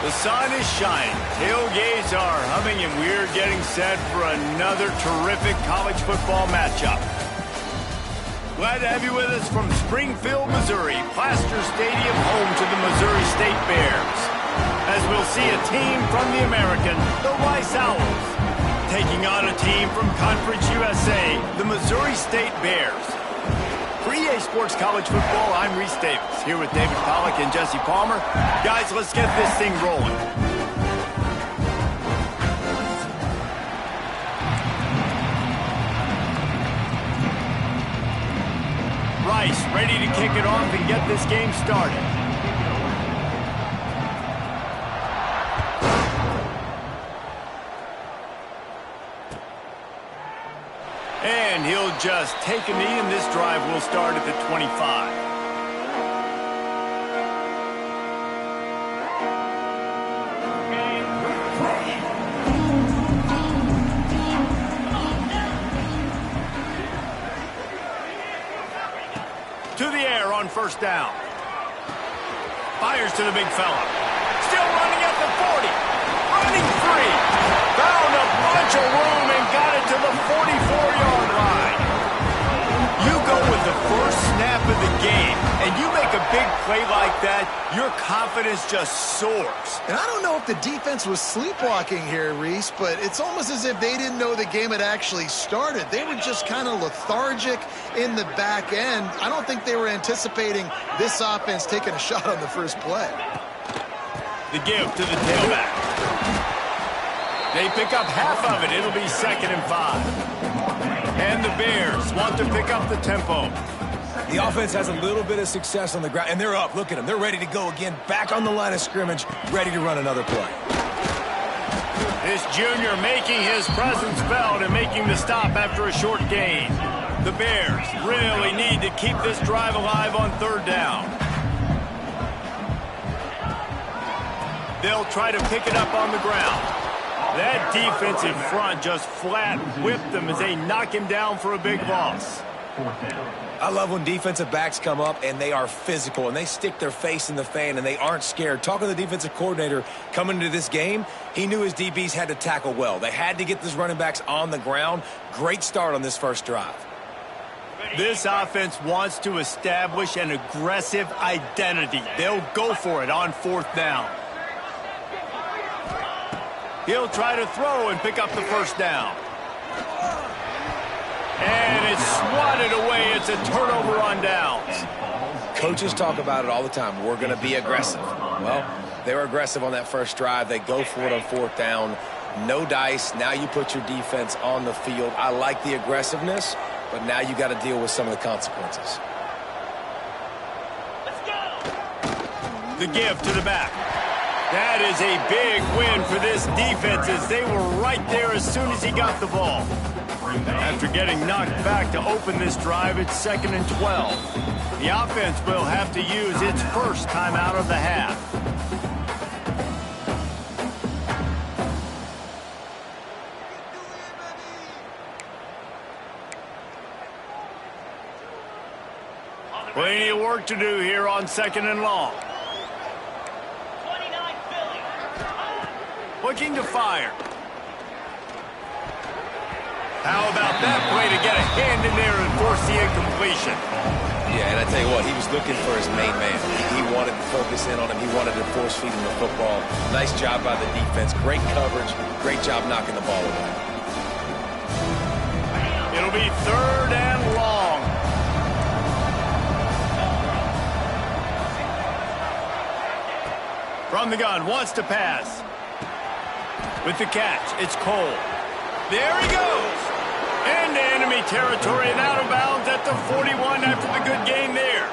The sun is shining, tailgates are humming, and we're getting set for another terrific college football matchup. Glad to have you with us from Springfield, Missouri, Plaster Stadium, home to the Missouri State Bears. As we'll see a team from the American, the Rice Owls, taking on a team from Conference USA, the Missouri State Bears. For EA Sports College Football, I'm Reese Davis, here with David Pollack and Jesse Palmer. Guys, let's get this thing rolling. Rice ready to kick it off and get this game started. And he'll just take a knee, and this drive will start at the 25. To the air on first down. Fires to the big fella. Still running at the 40. Running free. Found a bunch of room and got it to the 44-yard line. You go with the first snap of the game, and you make a big play like that, your confidence just soars. And I don't know if the defense was sleepwalking here, Reese, but it's almost as if they didn't know the game had actually started. They were just kind of lethargic in the back end. I don't think they were anticipating this offense taking a shot on the first play. The give to the tailback. They pick up half of it. It'll be 2nd and 5. And the Bears want to pick up the tempo. The offense has a little bit of success on the ground, and they're up. Look at them. They're ready to go again, back on the line of scrimmage, ready to run another play. This junior making his presence felt and making the stop after a short gain. The Bears really need to keep this drive alive on 3rd down. They'll try to pick it up on the ground. That defensive front just flat whipped them as they knock him down for a big loss. I love when defensive backs come up and they are physical and they stick their face in the fan and they aren't scared. Talking to the defensive coordinator coming into this game, he knew his DBs had to tackle well. They had to get these running backs on the ground. Great start on this first drive. This offense wants to establish an aggressive identity. They'll go for it on 4th down. He'll try to throw and pick up the first down. And it's swatted away. It's a turnover on downs. Coaches talk about it all the time. We're going to be aggressive. Well, they were aggressive on that first drive. They go for it on 4th down. No dice. Now you put your defense on the field. I like the aggressiveness, but now you got to deal with some of the consequences. Let's go. The give to the back. That is a big win for this defense as they were right there as soon as he got the ball. After getting knocked back to open this drive, it's 2nd and 12. The offense will have to use its first timeout of the half. Plenty of work to do here on 2nd and long. Looking to fire. How about that play to get a hand in there and force the incompletion? Yeah, and I tell you what, he was looking for his main man. He wanted to focus in on him. He wanted to force feed him the football. Nice job by the defense. Great coverage. Great job knocking the ball away. It'll be 3rd and long. From the gun, wants to pass. With the catch, it's Cole. There he goes. Into enemy territory and out of bounds at the 41 after the good gain there.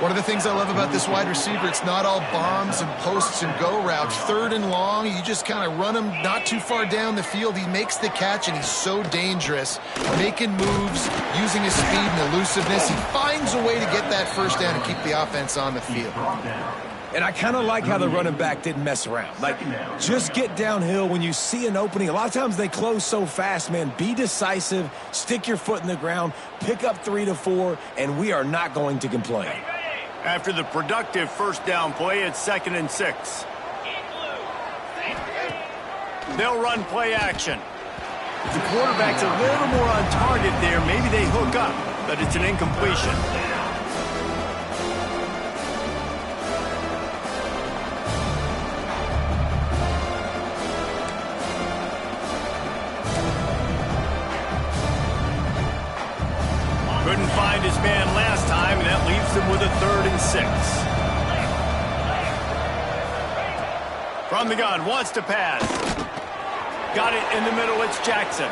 One of the things I love about this wide receiver, it's not all bombs and posts and go routes. 3rd and long, you just kind of run him not too far down the field. He makes the catch, and he's so dangerous. Making moves, using his speed and elusiveness. He finds a way to get that first down and keep the offense on the field. And I kind of like how the running back didn't mess around. Like, just get downhill when you see an opening. A lot of times they close so fast, man. Be decisive, stick your foot in the ground, pick up 3 to 4, and we are not going to complain. After the productive first down play, it's 2nd and 6. They'll run play action. If the quarterback's a little more on target there, maybe they hook up, but it's an incompletion. Couldn't find his man last time, and that leaves him with a 3rd and 6. From the gun, wants to pass. Got it in the middle, it's Jackson.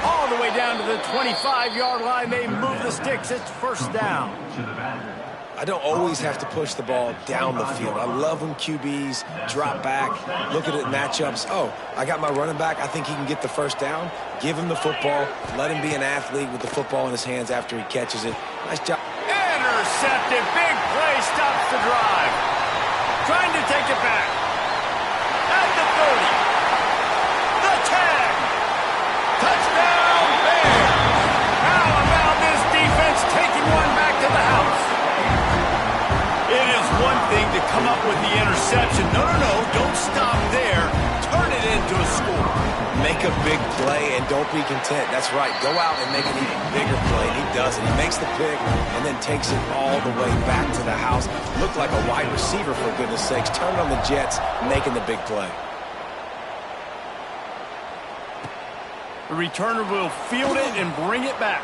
All the way down to the 25-yard line, they move the sticks, it's 1st down. I don't always have to push the ball down the field. I love when QBs drop back, look at it matchups. Oh, I got my running back. I think he can get the 1st down. Give him the football. Let him be an athlete with the football in his hands after he catches it. Nice job. Intercepted. Big play stops the drive. Trying to take it back. At the 30. The 10. Touchdown, Bears. How about this defense taking one back to the house? It is one thing to come up with the interception. No, don't stop there. Turn it into a score. Make a big play and don't be content. That's right. Go out and make an even bigger play. And he does it. He makes the pick and then takes it all the way back to the house. Looked like a wide receiver, for goodness sakes. Turned on the Jets, making the big play. The returner will field it and bring it back.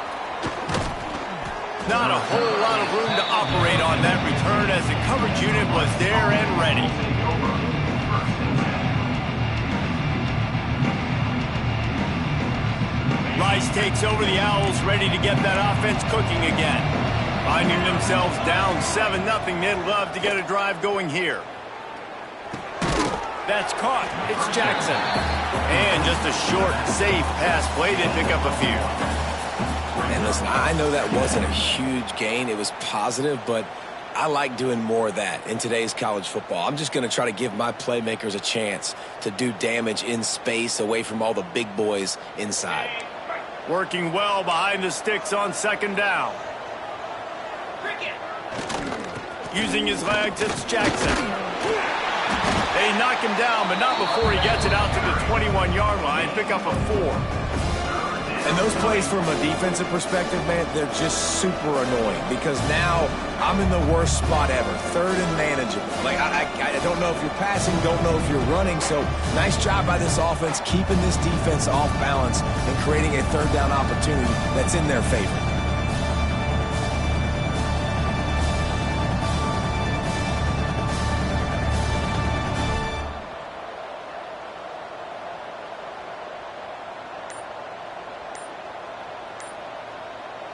Not a whole lot of room to operate on that return as the coverage unit was there and ready. Rice takes over, the Owls ready to get that offense cooking again. Finding themselves down 7-0, they'd love to get a drive going here. That's caught. It's Jackson. And just a short, safe pass play to pick up a few. And listen, I know that wasn't a huge gain. It was positive, but I like doing more of that in today's college football. I'm just going to try to give my playmakers a chance to do damage in space away from all the big boys inside. Working well behind the sticks on 2nd down. Using his legs, it's Jackson. They knock him down, but not before he gets it out to the 21-yard line. Pick up a 4. And those plays from a defensive perspective, man, they're just super annoying because now I'm in the worst spot ever, 3rd and manageable. Like, I don't know if you're passing, don't know if you're running, so nice job by this offense keeping this defense off balance and creating a 3rd down opportunity that's in their favor.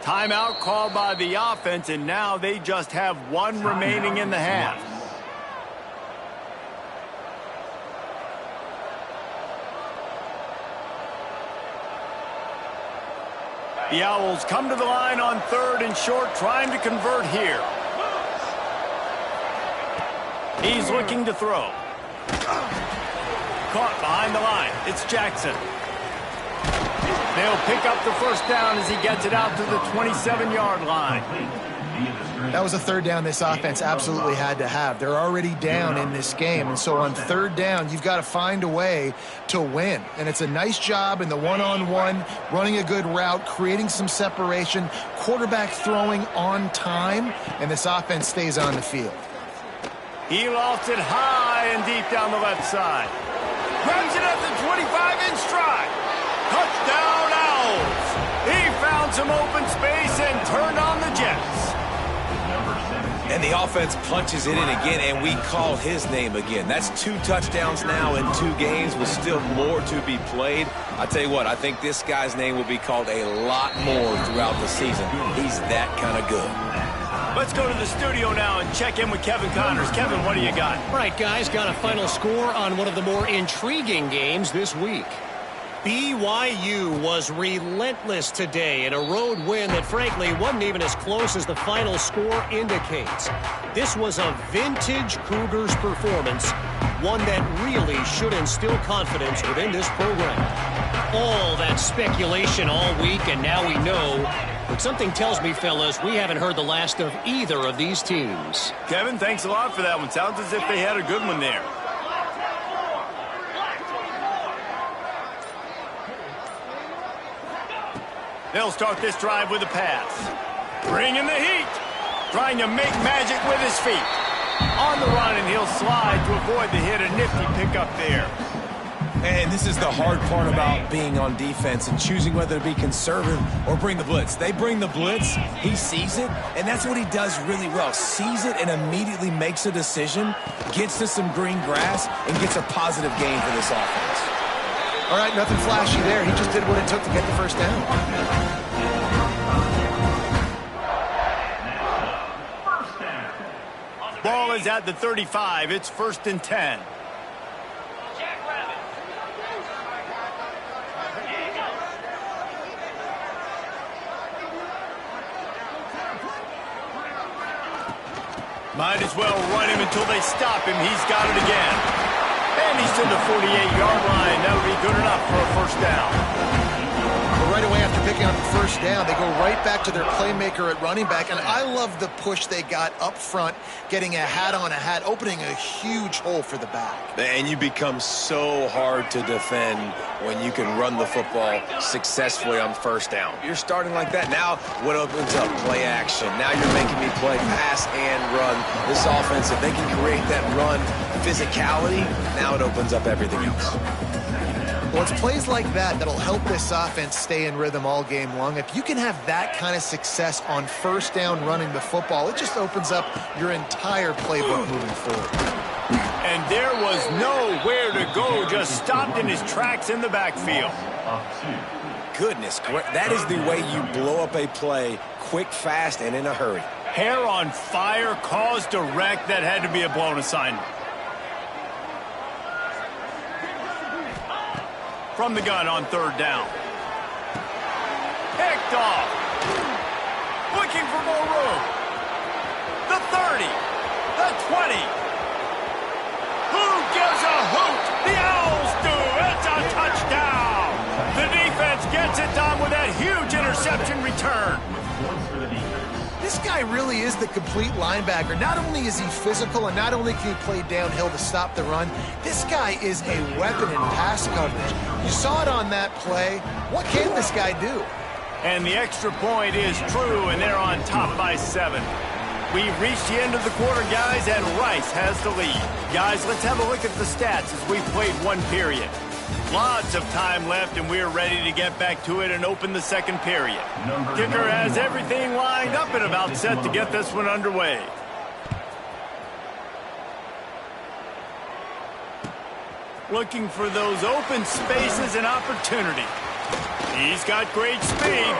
Timeout called by the offense, and now they just have 1 remaining in the half. The Owls come to the line on 3rd and short, trying to convert here. He's looking to throw. Caught behind the line. It's Jackson. They'll pick up the 1st down as he gets it out to the 27-yard line. That was a 3rd down this offense absolutely had to have. They're already down in this game, and so on 3rd down, you've got to find a way to win. And it's a nice job in the one-on-one, running a good route, creating some separation, quarterback throwing on time, and this offense stays on the field. He lost it high and deep down the left side. Grabs it at the 25 in stride. Touchdown, Owls. He found some open space and turned on the Jets. And the offense punches it in again, and we call his name again. That's 2 touchdowns now in 2 games with still more to be played. I tell you what, I think this guy's name will be called a lot more throughout the season. He's that kind of good. Let's go to the studio now and check in with Kevin Connors. Kevin, what do you got? All right, guys, got a final score on one of the more intriguing games this week. BYU was relentless today in a road win that frankly wasn't even as close as the final score indicates. This was a vintage Cougars performance, one that really should instill confidence within this program. All that speculation all week, and now we know. But something tells me, fellas, we haven't heard the last of either of these teams. Kevin, thanks a lot for that one. Sounds as if they had a good one there. They'll start this drive with a pass. Bringing the heat. Trying to make magic with his feet. On the run, and he'll slide to avoid the hit. A nifty pickup there. And this is the hard part about being on defense and choosing whether to be conservative or bring the blitz. They bring the blitz, he sees it, and that's what he does really well. Sees it and immediately makes a decision, gets to some green grass, and gets a positive gain for this offense. All right, nothing flashy there. He just did what it took to get the first down. Ball is at the 35. It's 1st and 10. Might as well run him until they stop him. He's got it again. And he's to the 48-yard line. That'll be good enough for a first down. Well, right away after picking up the first down, they go right back to their playmaker at running back. And I love the push they got up front, getting a hat on a hat, opening a huge hole for the back. And you become so hard to defend when you can run the football successfully on first down. You're starting like that. Now what opens up? Play action. Now you're making me play pass and run. This offense, if they can create that run physicality, now it opens up everything else. Well, it's plays like that that'll help this offense stay in rhythm all game long. If you can have that kind of success on first down running the football, it just opens up your entire playbook moving forward. And there was nowhere to go, just stopped in his tracks in the backfield. Goodness, that is the way you blow up a play quick, fast, and in a hurry. Hair on fire, cause direct. That had to be a blown assignment. From the gun on 3rd down. Picked off. Looking for more room. The 30. The 20. Who gives a hoot? The Owls do. It's a touchdown. The defense gets it done with that huge interception return. This guy really is the complete linebacker. Not only is he physical and not only can he play downhill to stop the run, this guy is a weapon in pass coverage. You saw it on that play. What can this guy do? And the extra point is true, and they're on top by 7. We've reached the end of the quarter, guys, and Rice has the lead. Guys, let's have a look at the stats as we've played one period. Lots of time left, and we're ready to get back to it and open the second period. Kicker has everything lined up and about set to get this one underway. Looking for those open spaces and opportunity. He's got great speed.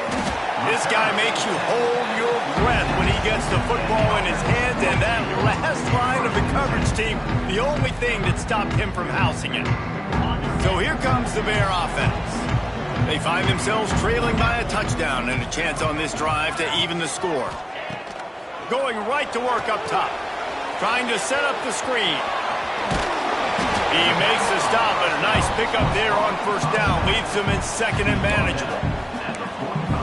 This guy makes you hold your breath when he gets the football in his hands, and that last line of the coverage team, the only thing that stopped him from housing it. So here comes the Bear offense. They find themselves trailing by a touchdown and a chance on this drive to even the score. Going right to work up top. Trying to set up the screen. He makes the stop, and a nice pickup there on first down. Leaves them in 2nd and manageable.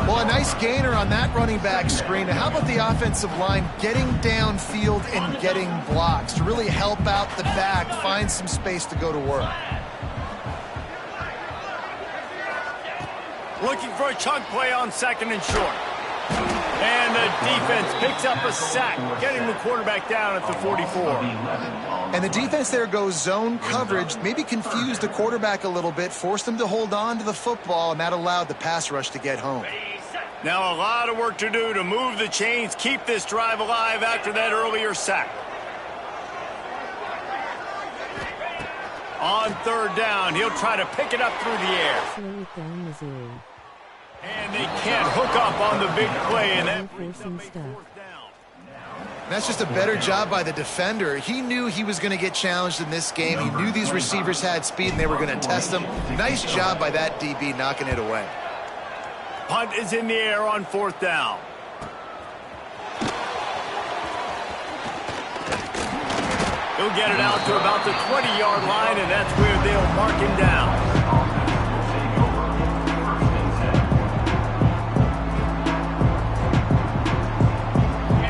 Well, a nice gainer on that running back screen. Now, how about the offensive line getting downfield and getting blocks to really help out the back, find some space to go to work? Looking for a chunk play on 2nd and short. And the defense picks up a sack, getting the quarterback down at the 44. And the defense there goes zone coverage, maybe confused the quarterback a little bit, forced him to hold on to the football, and that allowed the pass rush to get home. Now a lot of work to do to move the chains, keep this drive alive after that earlier sack. On 3rd down, he'll try to pick it up through the air. And they can't hook up on the big play, and that brings up a 4th down. That's just a better job by the defender. He knew he was going to get challenged in this game. He knew these receivers had speed, and they were going to test him. Nice job by that DB knocking it away. Punt is in the air on 4th down. He'll get it out to about the 20-yard line, and that's where they'll mark him down.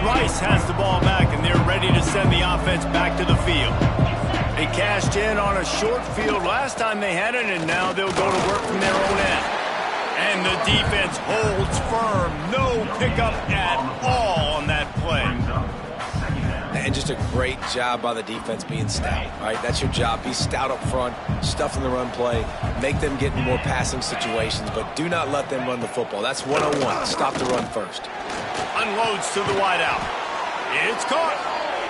Rice has the ball back, and they're ready to send the offense back to the field. They cashed in on a short field last time they had it, and now they'll go to work from their own end. And the defense holds firm. No pickup at all on that play. And just a great job by the defense being stout, right? That's your job. Be stout up front, stuff in the run play, make them get in more passing situations, but do not let them run the football. That's 101. Stop the run first. Unloads to the wideout. It's caught.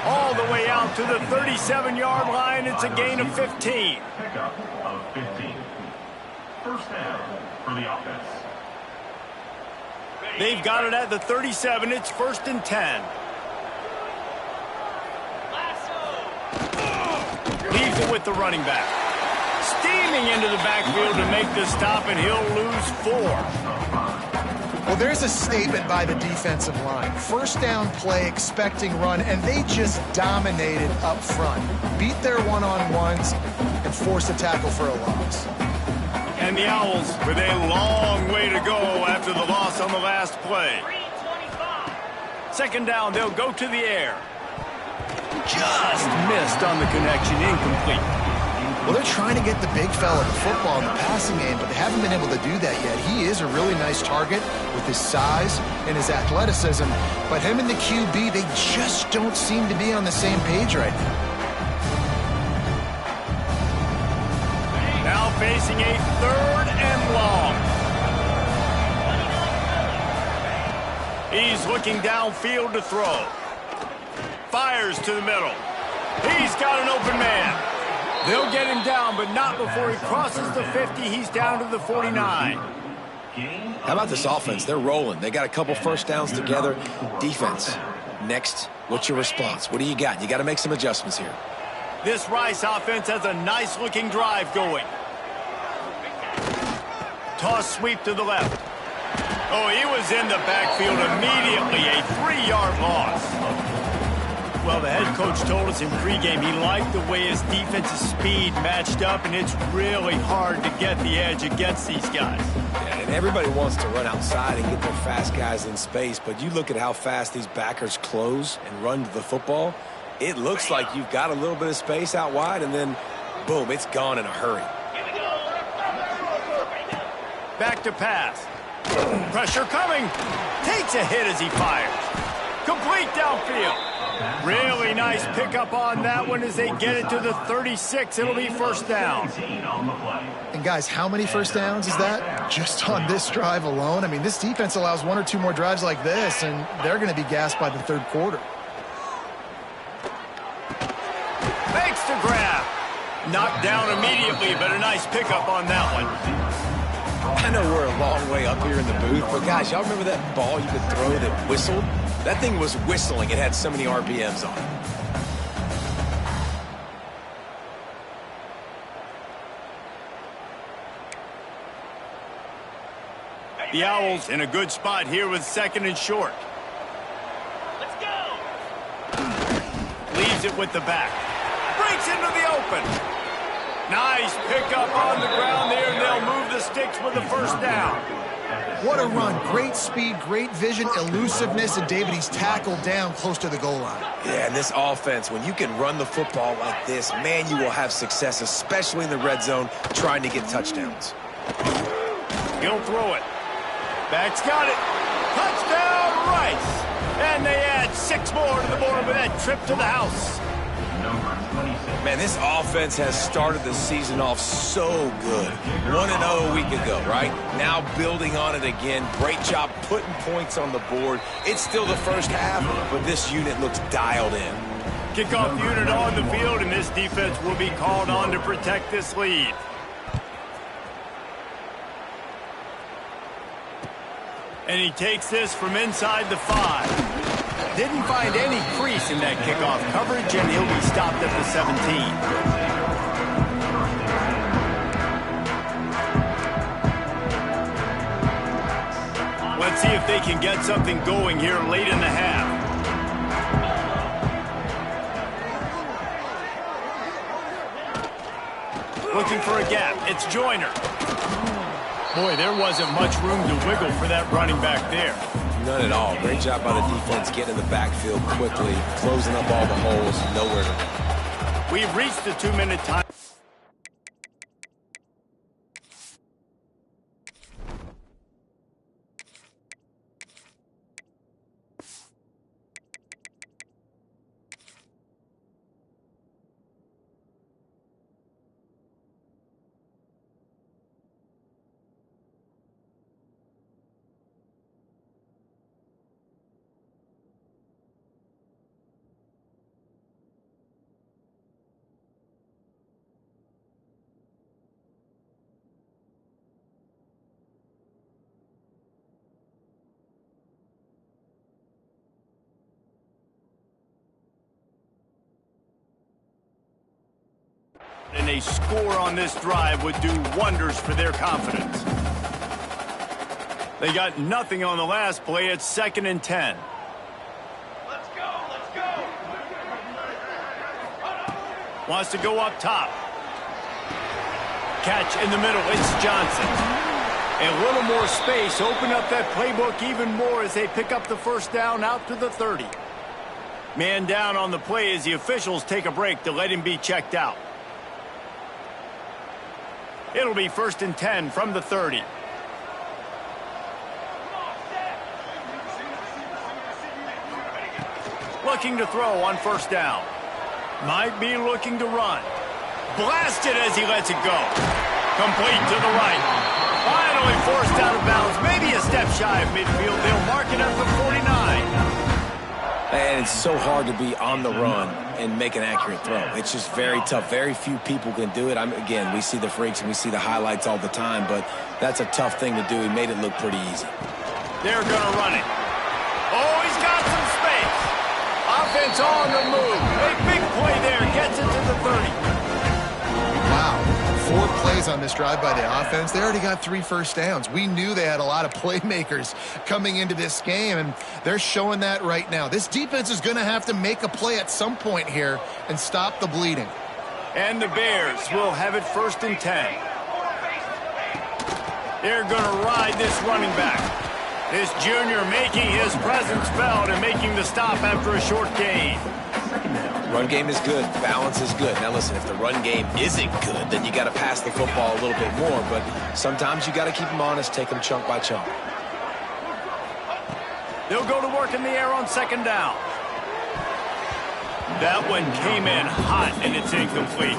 All the way out to the 37-yard line. It's a gain of 15. Pickup of 15. First down for the offense. They've got it at the 37. It's 1st and 10. Leaves it with the running back. Steaming into the backfield to make the stop, and he'll lose 4. Well, there's a statement by the defensive line. First down play, expecting run, and they just dominated up front. Beat their one-on-ones and forced a tackle for a loss. And the Owls with a long way to go after the loss on the last play. 2nd down, they'll go to the air. Just missed on the connection, incomplete. Well, they're trying to get the big fella the football in the passing game, but they haven't been able to do that yet. He is a really nice target with his size and his athleticism, but him and the QB, they just don't seem to be on the same page right now. Now facing a 3rd and long. He's looking downfield to throw. Fires to the middle. He's got an open man. They'll get him down, but not before he crosses the 50. He's down to the 49. How about this offense? They're rolling. They got a couple first downs together. Defense. Next, what's your response? What do you got? You got to make some adjustments here. This Rice offense has a nice-looking drive going. Toss sweep to the left. Oh, he was in the backfield immediately. A 3-yard loss. Well, the head coach told us in pregame he liked the way his defensive speed matched up, and it's really hard to get the edge against these guys. Yeah, and everybody wants to run outside and get their fast guys in space, but you look at how fast these backers close and run to the football, it looks like you've got a little bit of space out wide, and then, boom, it's gone in a hurry. Back to pass. Pressure coming. Takes a hit as he fires. Complete downfield. Really nice pickup on that one as they get it to the 36. It'll be 1st down. And guys, how many first downs is that? Just on this drive alone? I mean, this defense allows 1 or 2 more drives like this, and they're going to be gassed by the 3rd quarter. Makes the grab. Knocked down immediately, but a nice pickup on that one. I know we're a long way up here in the booth, but guys, y'all remember that ball you could throw that whistled? That thing was whistling. It had so many RPMs on it. The Owls in a good spot here with 2nd and short. Let's go. Leaves it with the back. Breaks into the open. Nice pickup on the ground there, and they'll move the sticks with the 1st down. What a run. Great speed, great vision, elusiveness, and David, he's tackled down close to the goal line. Yeah, and this offense, when you can run the football like this, man, you will have success, especially in the red zone, trying to get touchdowns. He'll throw it. Back's got it. Touchdown, Rice. And they add 6 more to the board with that trip to the house. Man, this offense has started the season off so good. 1-0 a week ago, right? Now building on it again. Great job putting points on the board. It's still the first half, but this unit looks dialed in. Kickoff unit on the field, and this defense will be called on to protect this lead. And he takes this from inside the 5. Didn't find any crease in that kickoff coverage, and he'll be stopped at the 17. Let's see if they can get something going here late in the half. Looking for a gap. It's Joyner. Boy, there wasn't much room to wiggle for that running back there. None at all. Great job by the defense getting in the backfield quickly, closing up all the holes, nowhere to run. We've reached the 2-minute time. And a score on this drive would do wonders for their confidence. They got nothing on the last play. It's 2nd and 10. Let's go, let's go. Wants to go up top. Catch in the middle. It's Johnson. A little more space. Open up that playbook even more as they pick up the first down out to the 30. Man down on the play as the officials take a break to let him be checked out. It'll be 1st and 10 from the 30. Looking to throw on first down. Might be looking to run. Blasted as he lets it go. Complete to the right. Finally forced out of bounds. Maybe a step shy of midfield. They'll mark it at the 49. And it's so hard to be on the run and make an accurate throw. It's just very tough. Very few people can do it. Again, we see the freaks and we see the highlights all the time, but that's a tough thing to do. He made it look pretty easy. They're going to run it. Oh, he's got some space. Offense on the move. A big play there. Gets it to the 30. Wow. 4 plays on this drive by the offense. They already got 3 first downs. We knew they had a lot of playmakers coming into this game, and they're showing that right now. This defense is going to have to make a play at some point here and stop the bleeding. And the Bears will have it 1st and 10. They're going to ride this running back. This junior making his presence felt and making the stop after a short gain. Run game is good. Balance is good. Now listen, if the run game isn't good, then you got to pass the football a little bit more. But sometimes you got to keep them honest, take them chunk by chunk. They'll go to work in the air on 2nd down. That one came in hot, and it's incomplete.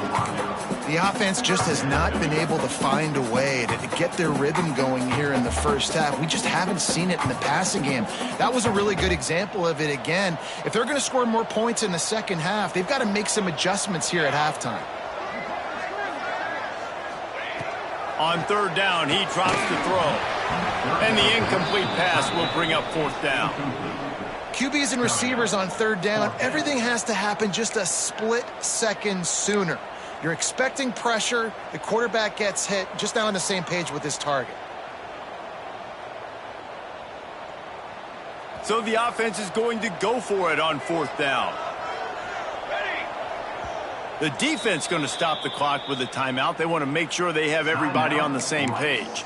The offense just has not been able to find a way to get their rhythm going here in the first half. We just haven't seen it in the passing game. That was a really good example of it again. If they're going to score more points in the second half, they've got to make some adjustments here at halftime. On 3rd down, he drops the throw. And the incomplete pass will bring up 4th down. QBs and receivers on 3rd down, everything has to happen just a split second sooner. You're expecting pressure. The quarterback gets hit. Just now on the same page with his target. So the offense is going to go for it on 4th down. The defense going to stop the clock with a timeout. They want to make sure they have everybody on the same page.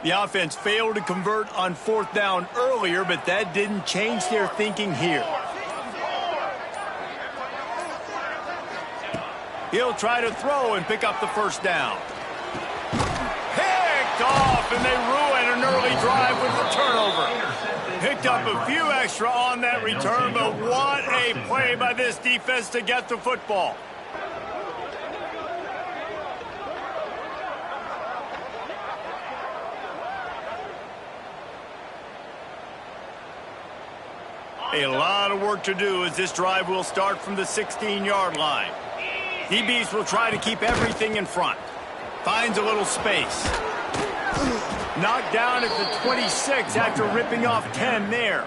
The offense failed to convert on 4th down earlier, but that didn't change their thinking here. He'll try to throw and pick up the first down. Picked off, and they ruin an early drive with the turnover. Picked up a few extra on that return, but what a play by this defense to get the football. A lot of work to do as this drive will start from the 16-yard line. DBs will try to keep everything in front. Finds a little space. Knocked down at the 26 after ripping off 10 there.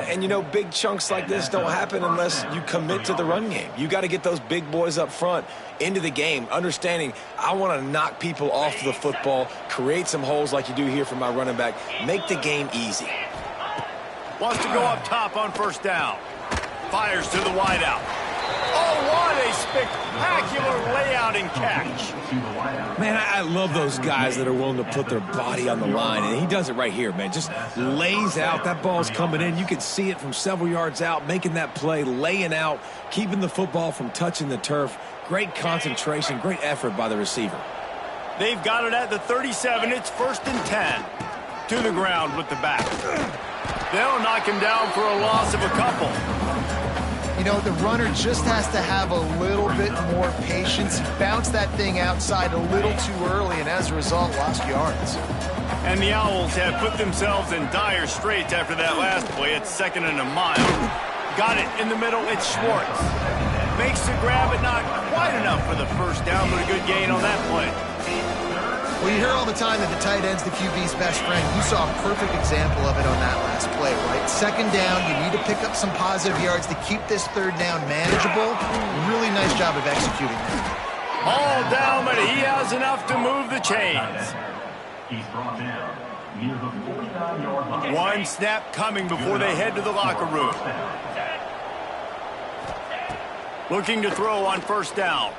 And, you know, big chunks like this don't happen unless you commit to the run game. You got to get those big boys up front into the game, understanding I want to knock people off the football, create some holes like you do here for my running back, make the game easy. Wants to go up top on first down. Fires to the wideout. Oh, what a spectacular layout and catch. Man, I love those guys that are willing to put their body on the line, and he does it right here, man. Just lays out. That ball's coming in. You can see it from several yards out, making that play, laying out, keeping the football from touching the turf. Great concentration, great effort by the receiver. They've got it at the 37. It's 1st and 10. To the ground with the back. They'll knock him down for a loss of a couple. You know, the runner just has to have a little bit more patience. He bounced that thing outside a little too early, and as a result, lost yards. And the Owls have put themselves in dire straits after that last play. It's 2nd and a mile. Got it in the middle. It's Schwartz. Make makes the grab, but not quite enough for the first down, but a good gain on that play. Well, you hear all the time that the tight end's the QB's best friend. You saw a perfect example of it on that last play, right? Second down, you need to pick up some positive yards to keep this third down manageable. Really nice job of executing that. All down, but he has enough to move the chains. He's brought down near the 49-yard line. One snap coming before they head to the locker room. Looking to throw on first down.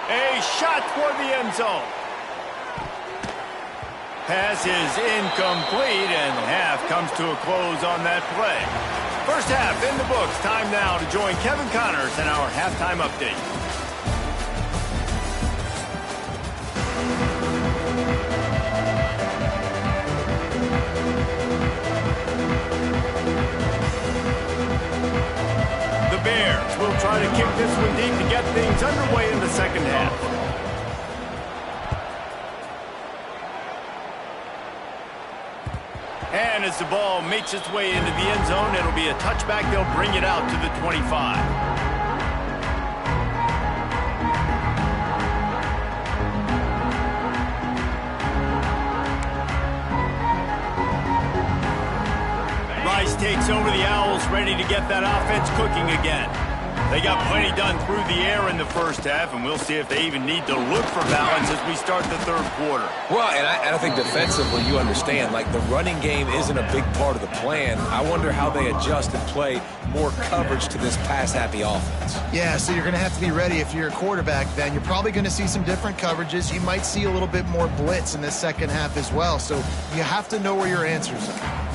A shot toward the end zone. Pass is incomplete, and half comes to a close on that play. First half in the books. Time now to join Kevin Connors in our halftime update. The Bears will try to kick this one deep to get things underway in the second half. And as the ball makes its way into the end zone, it'll be a touchback. They'll bring it out to the 25. Rice takes over the Owls, ready to get that offense cooking again. They got plenty done through the air in the first half, and we'll see if they even need to look for balance as we start the third quarter. Well, and I think defensively, you understand, like the running game isn't a big part of the plan. I wonder how they adjust and play more coverage to this pass-happy offense. Yeah, so you're going to have to be ready if you're a quarterback then. You're probably going to see some different coverages. You might see a little bit more blitz in the second half as well, so you have to know where your answers are.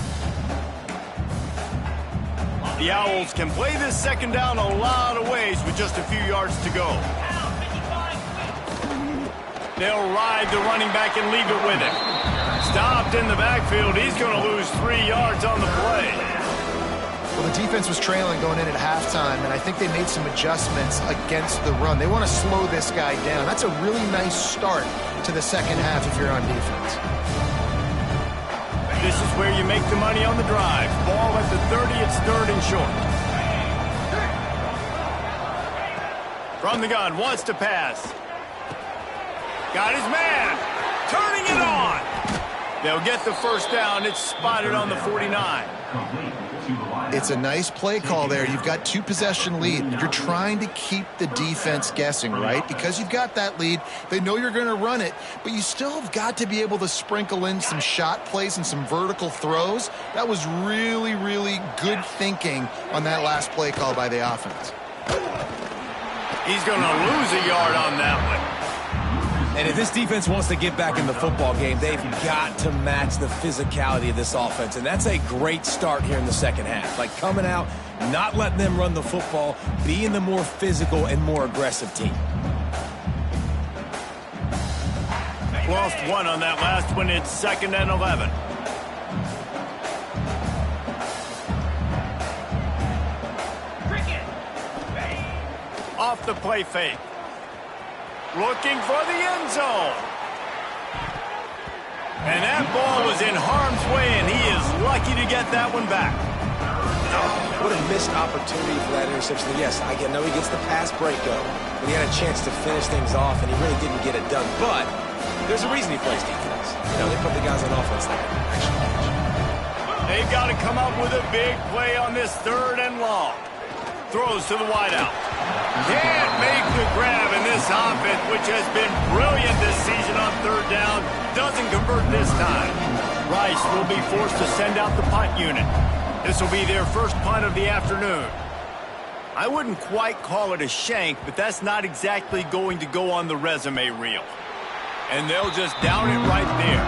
The Owls can play this second down a lot of ways with just a few yards to go. They'll ride the running back and leave it with him. Stopped in the backfield. He's going to lose 3 yards on the play. Well, the defense was trailing going in at halftime, and I think they made some adjustments against the run. They want to slow this guy down. That's a really nice start to the second half if you're on defense. This is where you make the money on the drive. Ball at the 30, it's third and short. From the gun, wants to pass. Got his man. Turning it on. They'll get the first down. It's spotted on the 49. It's a nice play call there. You've got 2-possession lead. You're trying to keep the defense guessing, right? Because you've got that lead. They know you're going to run it, but you still have got to be able to sprinkle in some shot plays and some vertical throws. That was really, really good thinking on that last play call by the offense. He's going to lose a yard on that one. And if this defense wants to get back in the football game, they've got to match the physicality of this offense. And that's a great start here in the second half. Like coming out, not letting them run the football, being the more physical and more aggressive team. Lost one on that last one. It's 2nd and 11. Off the play fake. Looking for the end zone. And that ball was in harm's way, and he is lucky to get that one back. Oh, what a missed opportunity for that interception. Yes, I know he gets the pass breakup, but he had a chance to finish things off, and he really didn't get it done. But there's a reason he plays defense. You know, they put the guys on offense there. They've got to come up with a big play on this 3rd and long. Throws to the wideout. Can't make the grab, in this offense, which has been brilliant this season on 3rd down, doesn't convert this time. Rice will be forced to send out the punt unit. This will be their first punt of the afternoon. I wouldn't quite call it a shank, but that's not exactly going to go on the resume reel. And they'll just down it right there.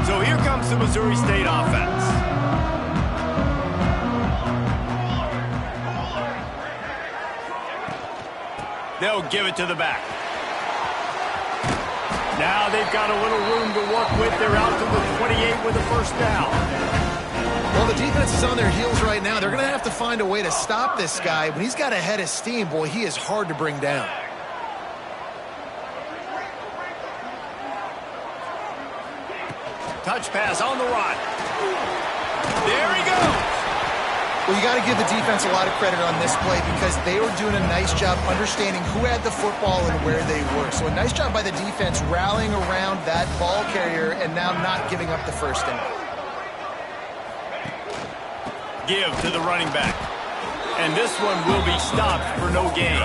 So here comes the Missouri State offense. They'll give it to the back. Now they've got a little room to work with. They're out to the 28 with a first down. Well, the defense is on their heels right now. They're going to have to find a way to stop this guy. When he's got a head of steam, boy, he is hard to bring down. Touch pass on the run. Well, you got to give the defense a lot of credit on this play because they were doing a nice job understanding who had the football and where they were. So a nice job by the defense rallying around that ball carrier and now not giving up the first down. Give to the running back. And this one will be stopped for no gain.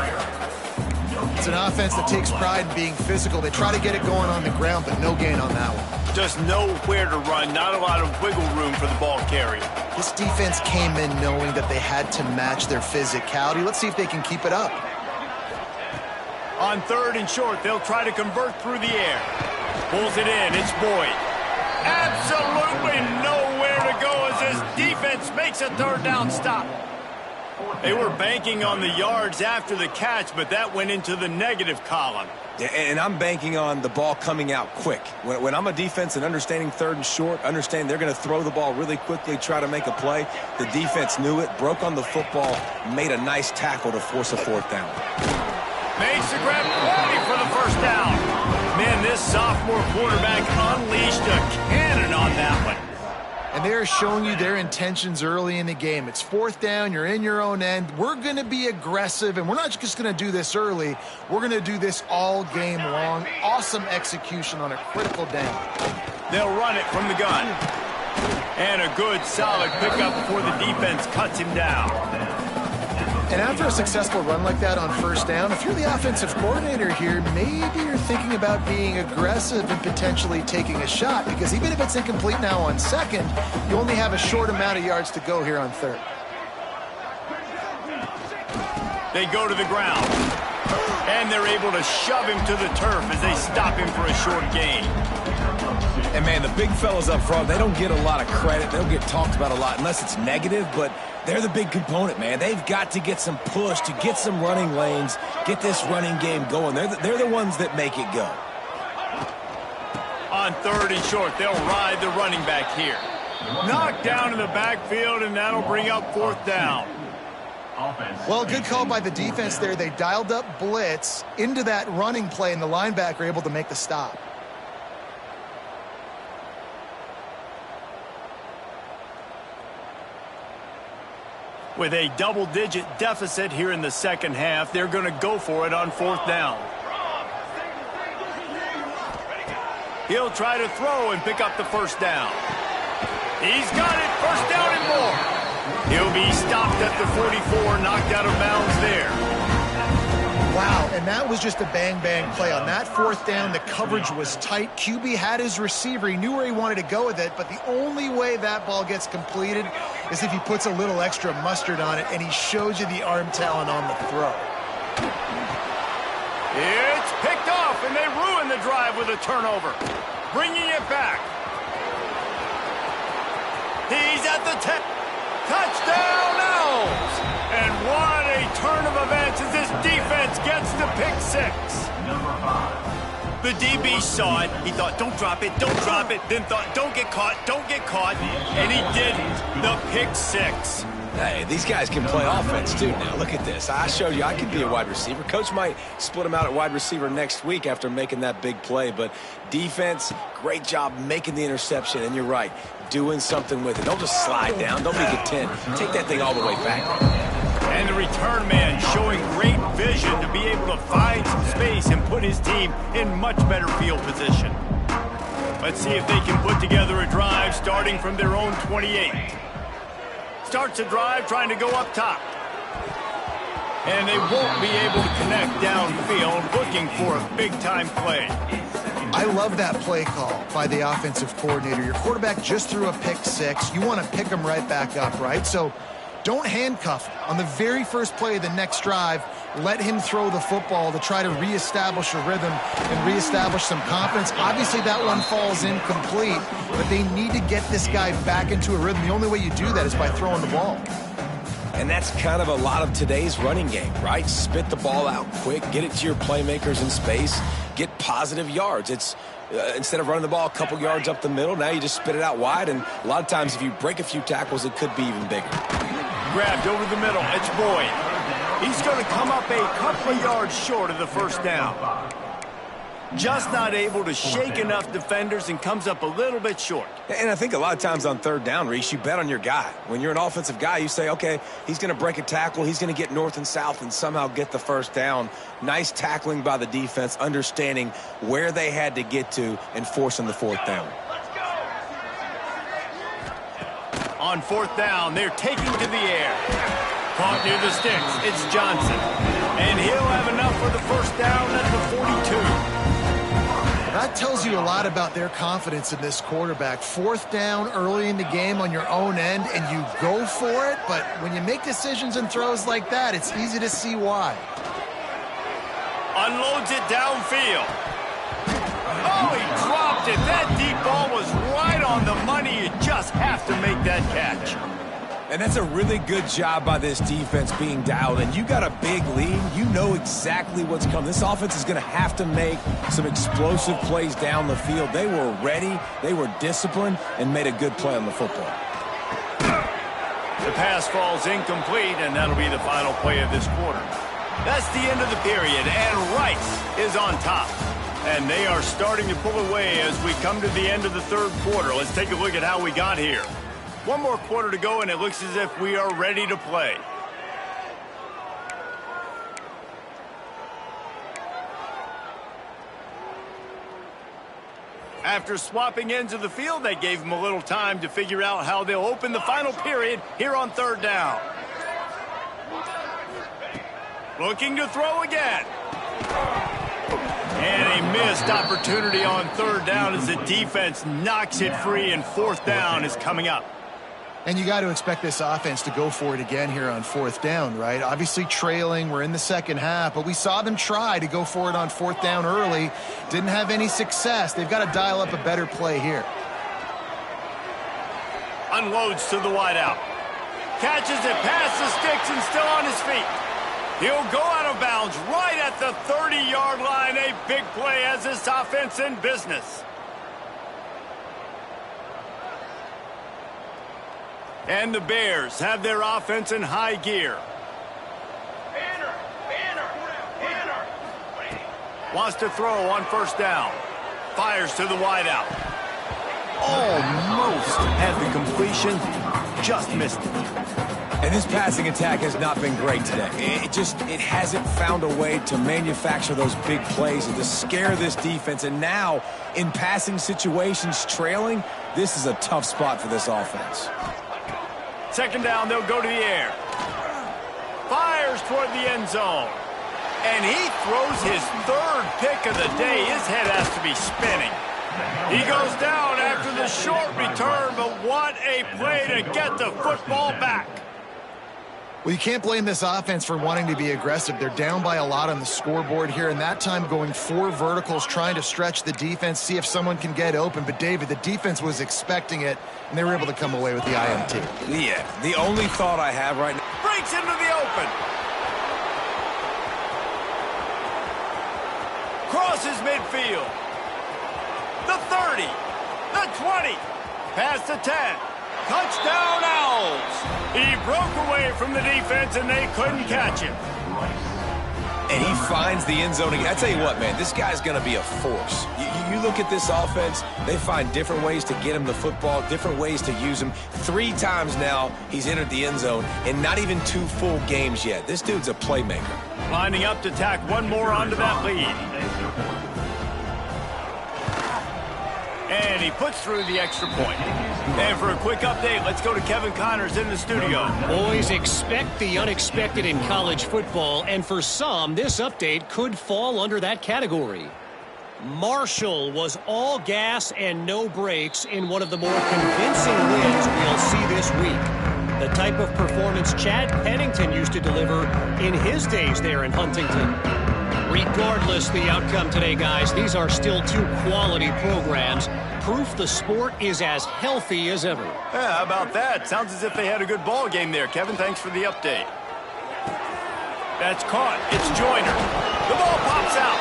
It's an offense that takes pride in being physical. They try to get it going on the ground, but no gain on that one. Just nowhere to run, not a lot of wiggle room for the ball carrier. This defense came in knowing that they had to match their physicality. Let's see if they can keep it up. On 3rd and short, they'll try to convert through the air. Pulls it in, it's Boyd. Absolutely nowhere to go as this defense makes a 3rd down stop. They were banking on the yards after the catch, but that went into the negative column. Yeah, and I'm banking on the ball coming out quick. When I'm a defense and understanding 3rd and short, understand they're going to throw the ball really quickly, try to make a play. The defense knew it, broke on the football, made a nice tackle to force a 4th down. Makes the grab, ready for the 1st down. Man, this sophomore quarterback unleashed a cannon on that one. And they're showing you their intentions early in the game. It's 4th down, you're in your own end. We're going to be aggressive, and we're not just going to do this early. We're going to do this all game long. Awesome execution on a critical down. They'll run it from the gun. And a good, solid pickup before the defense cuts him down. And after a successful run like that on 1st down, if you're the offensive coordinator here, maybe you're thinking about being aggressive and potentially taking a shot, because even if it's incomplete now on 2nd, you only have a short amount of yards to go here on 3rd. They go to the ground, and they're able to shove him to the turf as they stop him for a short gain. And, man, the big fellas up front, they don't get a lot of credit. They don't get talked about a lot unless it's negative, but they're the big component, man. They've got to get some push, to get some running lanes, get this running game going. They're the ones that make it go. On 3rd and short, they'll ride the running back here. Knocked down in the backfield, and that'll bring up 4th down. Well, good call by the defense there. They dialed up blitz into that running play, and the linebacker able to make the stop. With a double-digit deficit here in the 2nd half, they're going to go for it on 4th down. He'll try to throw and pick up the 1st down. He's got it, 1st down and more. He'll be stopped at the 44, knocked out of bounds there. Wow, and that was just a bang-bang play. On that 4th down, the coverage was tight. QB had his receiver. He knew where he wanted to go with it, but the only way that ball gets completed is if he puts a little extra mustard on it, and he shows you the arm talent on the throw. It's picked off, and they ruin the drive with a turnover. Bringing it back. He's at the 10. Touchdown, Owls! And what a turn of events as this defense gets the pick 6. The DB saw it. He thought, don't drop it, don't drop it. Then thought, don't get caught. And he didn't. The pick 6. Hey, these guys can play offense, too. Now, look at this. I showed you I could be a wide receiver. Coach might split him out at wide receiver next week after making that big play. But defense, great job making the interception. And you're right, doing something with it. Don't just slide down. Don't make it 10. Take that thing all the way back. And the return man showing great vision to be able to find some space and put his team in much better field position. Let's see if they can put together a drive starting from their own 28. Starts a drive trying to go up top. And they won't be able to connect downfield, looking for a big-time play. I love that play call by the offensive coordinator. Your quarterback just threw a pick 6. You want to pick him right back up, right? So don't handcuff him. On the very first play of the next drive, let him throw the football to try to reestablish a rhythm and reestablish some confidence. Obviously, that one falls incomplete, but they need to get this guy back into a rhythm. The only way you do that is by throwing the ball. And that's kind of a lot of today's running game, right? Spit the ball out quick, get it to your playmakers in space, get positive yards. It's instead of running the ball a couple yards up the middle, now you just spit it out wide, and a lot of times if you break a few tackles, it could be even bigger. Grabbed over the middle, it's Boyd. He's going to come up a couple of yards short of the 1st down. Just not able to shake enough defenders and comes up a little bit short. And I think a lot of times on third down, Reese, you bet on your guy. When you're an offensive guy, you say, okay, he's going to break a tackle, he's going to get north and south and somehow get the first down. Nice tackling by the defense, understanding where they had to get to and forcing the fourth down. On fourth down, they're taking to the air. Caught near the sticks, it's Johnson. And he'll have enough for the first down at the 42. That tells you a lot about their confidence in this quarterback. Fourth down early in the game on your own end, and you go for it, but when you make decisions and throws like that, it's easy to see why. Unloads it downfield. Oh, he dropped it. That deep ball was right on the money. You just have to make that catch. And that's a really good job by this defense being dialed in. You got a big lead. You know exactly what's coming. This offense is going to have to make some explosive plays down the field. They were ready, they were disciplined, and made a good play on the football. The pass falls incomplete, and that'll be the final play of this quarter. That's the end of the period, and Rice is on top. And they are starting to pull away as we come to the end of the third quarter. Let's take a look at how we got here. One more quarter to go, and it looks as if we are ready to play. After swapping ends of the field, they gave them a little time to figure out how they'll open the final period here on third down. Looking to throw again. And a missed opportunity on third down as the defense knocks it free, and fourth down is coming up. And you got to expect this offense to go for it again here on fourth down, right? Obviously trailing, we're in the second half, but we saw them try to go for it on fourth down early. Didn't have any success. They've got to dial up a better play here. Unloads to the wideout. Catches it past the sticks and still on his feet. He'll go out of bounds right at the 30-yard line. A big play as this offense in business. And the Bears have their offense in high gear. Wants to throw on first down. Fires to the wideout. Almost had the completion. Just missed it. And this passing attack has not been great today. It hasn't found a way to manufacture those big plays and to scare this defense. And now, in passing situations, trailing, this is a tough spot for this offense. Second down, they'll go to the air. Fires toward the end zone. And he throws his third pick of the day. His head has to be spinning. He goes down after the short return, but what a play to get the football back. Well, you can't blame this offense for wanting to be aggressive. They're down by a lot on the scoreboard here, and that time going 4 verticals, trying to stretch the defense, see if someone can get open. But, David, the defense was expecting it, and they were able to come away with the INT. Yeah, the only thought I have right now. Breaks into the open. Crosses midfield. The 30. The 20. Past the 10. Touchdown Owls. He broke away from the defense, and they couldn't catch him. And he finds the end zone again. I tell you what, man, this guy's going to be a force. You look at this offense, they find different ways to get him the football, different ways to use him. 3 times now he's entered the end zone, and not even 2 full games yet. This dude's a playmaker. Lining up to tack one more onto that lead. And he puts through the extra point. And for a quick update, let's go to Kevin Connors in the studio. Boys, expect the unexpected in college football, and for some, this update could fall under that category. Marshall was all gas and no brakes in one of the more convincing wins we'll see this week. The type of performance Chad Pennington used to deliver in his days there in Huntington. Regardless the outcome today, guys, these are still 2 quality programs. Proof the sport is as healthy as ever. Yeah, how about that? Sounds as if they had a good ball game there. Kevin, thanks for the update. That's caught. It's Joyner. The ball pops out.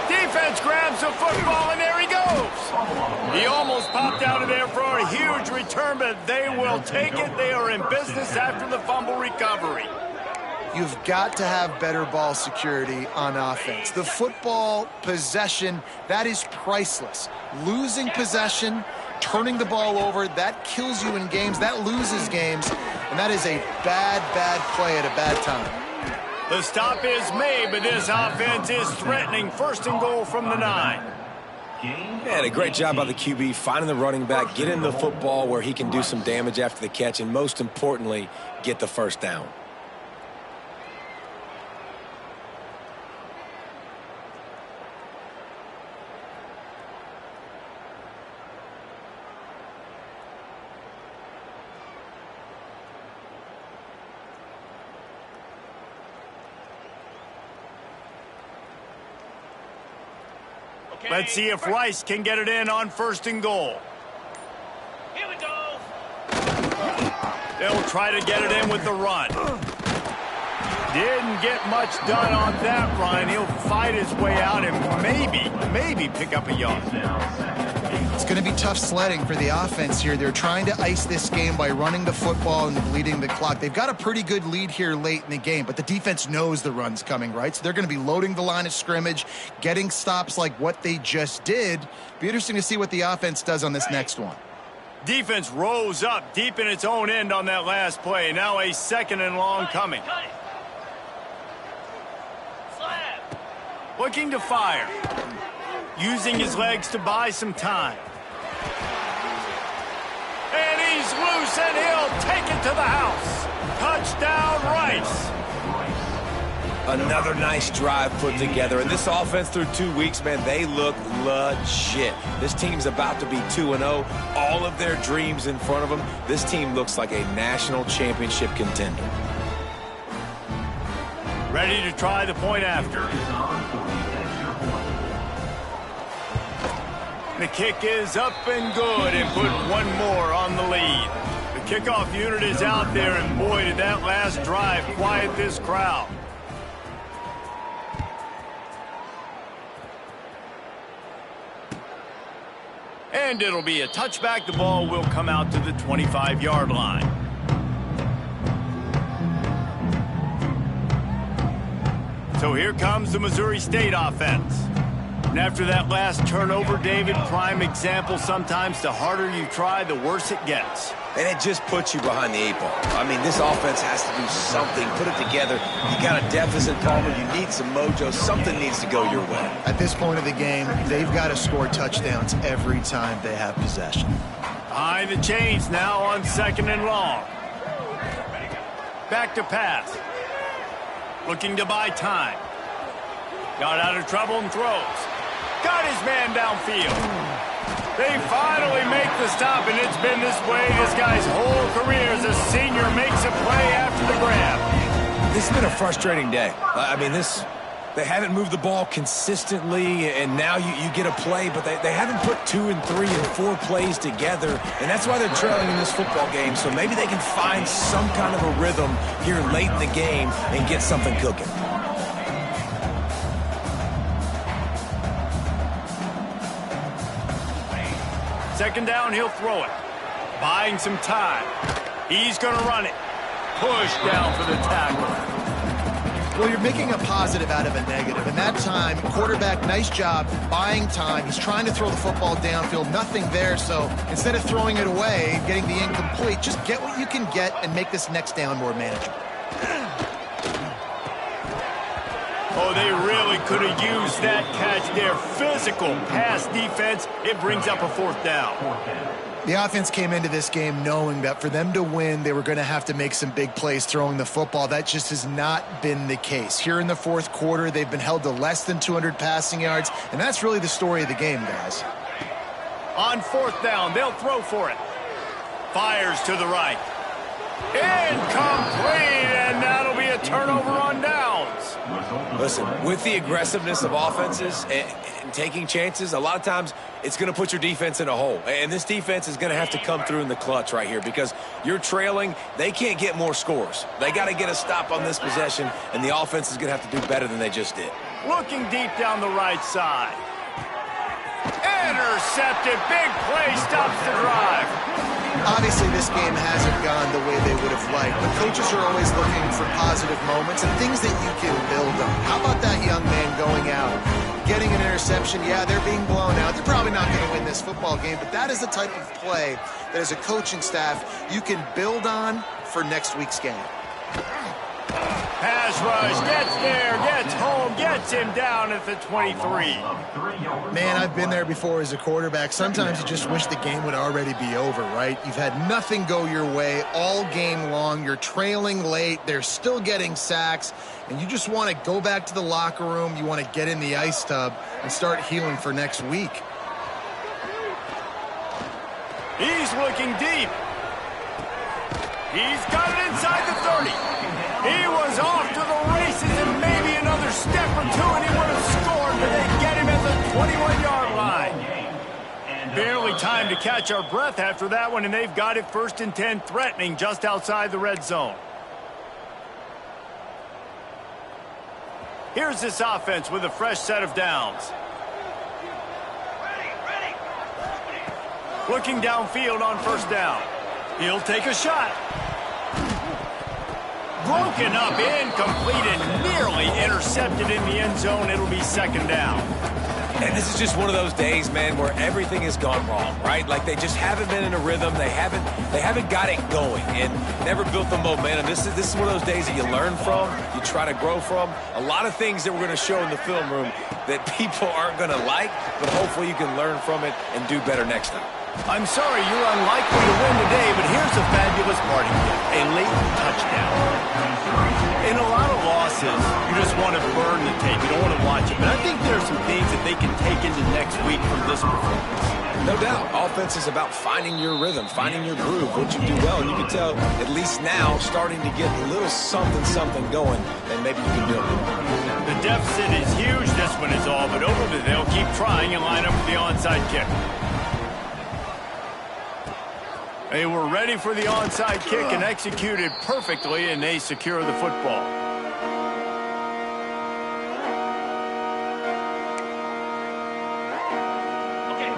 Defense grabs the football, and there he goes. He almost popped out of there for a huge return, but they will take it. They are in business after the fumble recovery. you've got to have better ball security on offense. The football possession, that is priceless. Losing possession, turning the ball over, that kills you in games, that loses games, and that is a bad, bad play at a bad time. The stop is made, but this offense is threatening. First and goal from the 9. Man, a great job by the QB finding the running back, getting the football where he can do some damage after the catch, and most importantly, get the first down. Let's see if Rice can get it in on first and goal. Here we go. They'll try to get it in with the run. Didn't get much done on that run. He'll fight his way out and maybe pick up a yard. It's going to be tough sledding for the offense here. They're trying to ice this game by running the football and bleeding the clock. They've got a pretty good lead here late in the game, but the defense knows the run's coming, right? So they're going to be loading the line of scrimmage, getting stops like what they just did. Be interesting to see what the offense does on this next one. Defense rose up deep in its own end on that last play. Now a second and long coming. Looking to fire. Using his legs to buy some time. And he's loose, and he'll take it to the house. Touchdown, Rice. Another nice drive put together. And this offense through 2 weeks, man, they look legit. This team's about to be 2-0. All of their dreams in front of them. This team looks like a national championship contender. Ready to try the point after. The kick is up and good, and put one more on the lead. The kickoff unit is out there, and boy, did that last drive quiet this crowd. And it'll be a touchback. The ball will come out to the 25-yard line. So here comes the Missouri State offense. And after that last turnover, David, prime example, sometimes the harder you try, the worse it gets. And it just puts you behind the 8 ball. I mean, this offense has to do something, put it together. You got a deficit, Palmer. You need some mojo. Something needs to go your way. At this point of the game, they've got to score touchdowns every time they have possession. Behind the chains now on second and long. Back to pass. Looking to buy time. Got out of trouble and throws. Got his man downfield. They finally make the stop, and it's been this way this guy's whole career as a senior makes a play after the grab. This has been a frustrating day. I mean, they haven't moved the ball consistently, and now you get a play, but they haven't put 2 and 3 and 4 plays together, and that's why they're trailing in this football game. So maybe they can find some kind of a rhythm here late in the game and get something cooking. Second down, he'll throw it. Buying some time. He's going to run it. Push down for the tackle. Well, you're making a positive out of a negative. And that time, quarterback, nice job buying time. He's trying to throw the football downfield. Nothing there. So instead of throwing it away, getting the incomplete, just get what you can get and make this next down more manageable. Oh, they really could have used that catch there. Physical pass defense. It brings up a fourth down. The offense came into this game knowing that for them to win, they were going to have to make some big plays throwing the football. That just has not been the case. Here in the fourth quarter, they've been held to less than 200 passing yards, and that's really the story of the game, guys. On fourth down, they'll throw for it. Fires to the right. Incomplete, and that'll be a turnover on downs. Listen, with the aggressiveness of offenses and taking chances, a lot of times it's going to put your defense in a hole. And this defense is going to have to come through in the clutch right here because you're trailing. They can't get more scores. They got to get a stop on this possession, and the offense is going to have to do better than they just did. Looking deep down the right side. Intercepted. Big play stops the drive. Obviously, this game hasn't gone the way they would have liked, but coaches are always looking for positive moments and things that you can build on. How about that young man going out, getting an interception? Yeah, they're being blown out. They're probably not going to win this football game, but that is the type of play that as a coaching staff you can build on for next week's game. Pass rush, gets there, gets home, gets him down at the 23. Man, I've been there before as a quarterback. Sometimes you just wish the game would already be over, right? You've had nothing go your way all game long. You're trailing late. They're still getting sacks. And you just want to go back to the locker room. You want to get in the ice tub and start healing for next week. He's looking deep. He's got it inside the 30. He was off to the races and maybe another step or two and he would have scored, but they get him at the 21-yard line. Barely time to catch our breath after that one, and they've got it 1st and 10, threatening just outside the red zone. Here's this offense with a fresh set of downs. Looking downfield on 1st down. He'll take a shot. Broken up, incomplete, and nearly intercepted in the end zone. It'll be 2nd down. And this is just one of those days, man, where everything has gone wrong, right? Like they just haven't been in a rhythm. They haven't got it going and never built the momentum. This is one of those days that you learn from, you try to grow from. A lot of things that we're going to show in the film room that people aren't going to like, but hopefully you can learn from it and do better next time. I'm sorry you're unlikely to win today, but here's a fabulous party gift, a late touchdown. In a lot of losses, you just want to burn the tape. You don't want to watch it. But I think there are some things that they can take into next week from this performance. No doubt. Offense is about finding your rhythm, finding your groove, what you do well. And you can tell, at least now, starting to get a little something going, and maybe you can do it. The deficit is huge. This one is all but over, but they'll keep trying and line up for the onside kick. They were ready for the onside kick and executed perfectly, and they secure the football.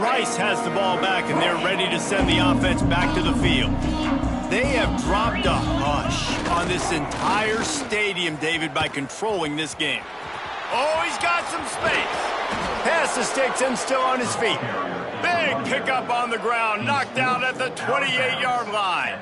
Rice has the ball back, and they're ready to send the offense back to the field. They have dropped a hush on this entire stadium, David, by controlling this game. Oh, he's got some space. Pass the sticks and still on his feet. Big pickup on the ground, knocked out at the 28-yard line.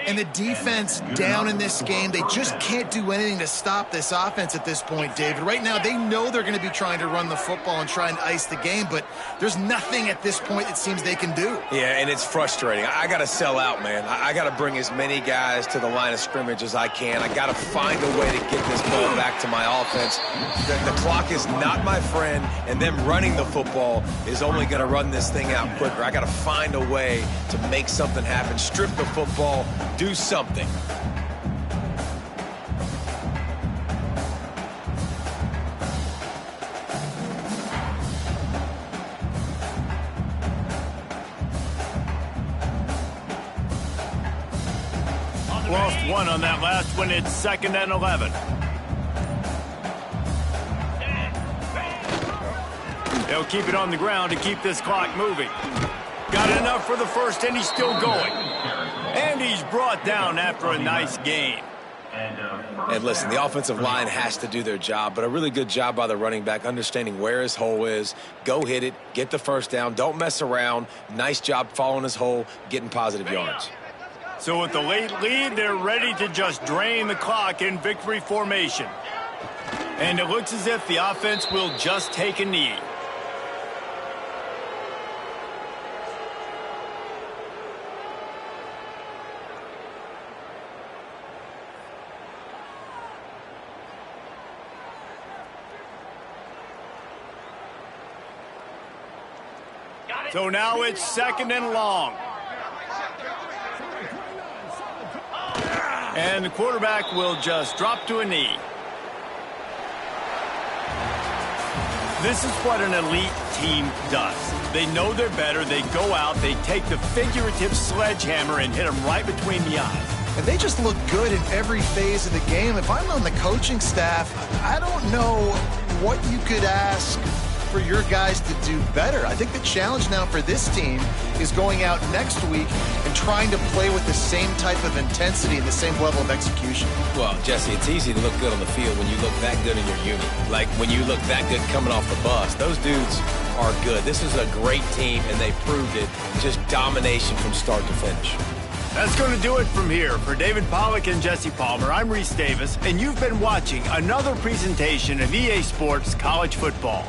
And the defense down in this game, they just can't do anything to stop this offense at this point, David. Right now, they know they're going to be trying to run the football and try and ice the game, but there's nothing at this point it seems they can do. Yeah, and it's frustrating. I got to sell out, man. I got to bring as many guys to the line of scrimmage as I can. I got to find a way to get this ball back to my offense. The clock is not my friend, and them running the football is only going to run this thing out quicker. I got to find a way to make something happen, strip the football, do something. Lost one on that last one. It's 2nd and 11. They'll keep it on the ground to keep this clock moving. Got enough for the first, and he's still going. And he's brought down after a nice gain. And listen, the offensive line has to do their job, but a really good job by the running back, understanding where his hole is. Go hit it, get the first down, don't mess around. Nice job following his hole, getting positive yards. So with the late lead, they're ready to just drain the clock in victory formation. And it looks as if the offense will just take a knee. So now it's 2nd and long. And the quarterback will just drop to a knee. This is what an elite team does. They know they're better. They go out. They take the figurative sledgehammer and hit them right between the eyes. And they just look good in every phase of the game. If I'm on the coaching staff, I don't know what you could ask for your guys to do better. I think the challenge now for this team is going out next week and trying to play with the same type of intensity and the same level of execution. Well, Jesse, it's easy to look good on the field when you look that good in your unit. Like when you look that good coming off the bus. Those dudes are good. This is a great team, and they proved it. Just domination from start to finish. That's going to do it from here. For David Pollack and Jesse Palmer, I'm Reese Davis, and you've been watching another presentation of EA Sports College Football.